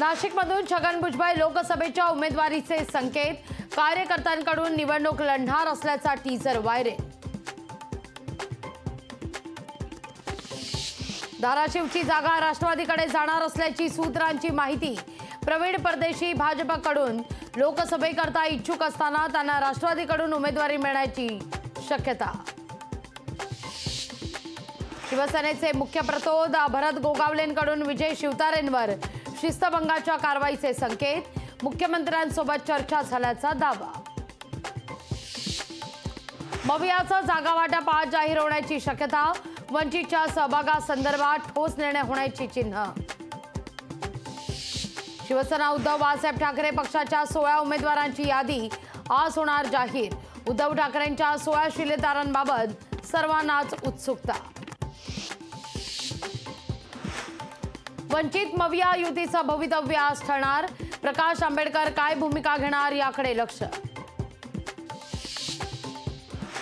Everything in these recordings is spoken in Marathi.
नाशिकमधून छगन भुजबळ लोकसभेच्या उमेदवारीचे संकेत, कार्यकर्त्यांकडून निवडणूक लढणार असल्याचा टीजर व्हायरल। धाराशिवची जागा राष्ट्रवादीकडे जाणार असल्याची सूत्रांची माहिती। प्रवीण परदेशी भाजपकडून लोकसभेकरता इच्छुक असताना त्यांना राष्ट्रवादीकडून उमेदवारी मिळण्याची शक्यता। शिवसेनेचे मुख्य प्रतोद भरत गोगावलेंकडून विजय शिवतारेंवर शिस्तभंगाच्या कारवाईचे संकेत, मुख्यमंत्र्यांसोबत चर्चा झाल्याचा दावा। मवियाचा जागा वाटप आज जाहीर होण्याची शक्यता, वंचितच्या सहभागासंदर्भात ठोस निर्णय होण्याची चिन्ह। शिवसेना उद्धव बाळासाहेब ठाकरे पक्षाच्या 16 उमेदवारांची यादी आज होणार जाहीर। उद्धव ठाकरेंच्या 16 शिलेदारांबाबत सर्वांनाच उत्सुकता। वंचित मविया युतीचं भवितव्य आज ठरणार, प्रकाश आंबेडकर काय भूमिका घेणार याकडे लक्ष।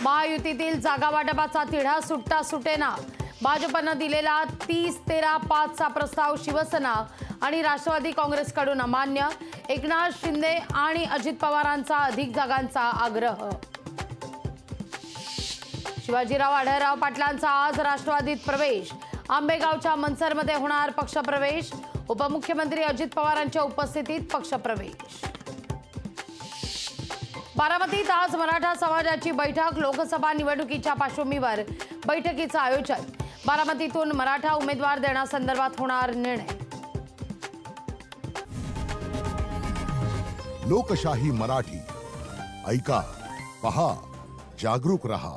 महायुतीतील जागा वाटपाचा तिढा सुटता सुटेना, भाजपनं दिलेला 30-13-5 चा प्रस्ताव शिवसेना आणि राष्ट्रवादी काँग्रेसकडून अमान्य। एकनाथ शिंदे आणि अजित पवारांचा अधिक जागांचा आग्रह। शिवाजीराव आढळराव पाटलांचा आज राष्ट्रवादीत प्रवेश, आंबेगावच्या मनसरमध्ये होणार पक्षप्रवेश। उपमुख्यमंत्री अजित पवारांच्या उपस्थितीत पक्षप्रवेश। बारामतीत आज मराठा समाजाची बैठक, लोकसभा निवडणुकीच्या पार्श्वभूमीवर बैठकीचं आयोजन। बारामतीतून मराठा उमेदवार देण्यासंदर्भात होणार निर्णय। लोकशाही मराठी ऐका, पहा, जागरूक रहा।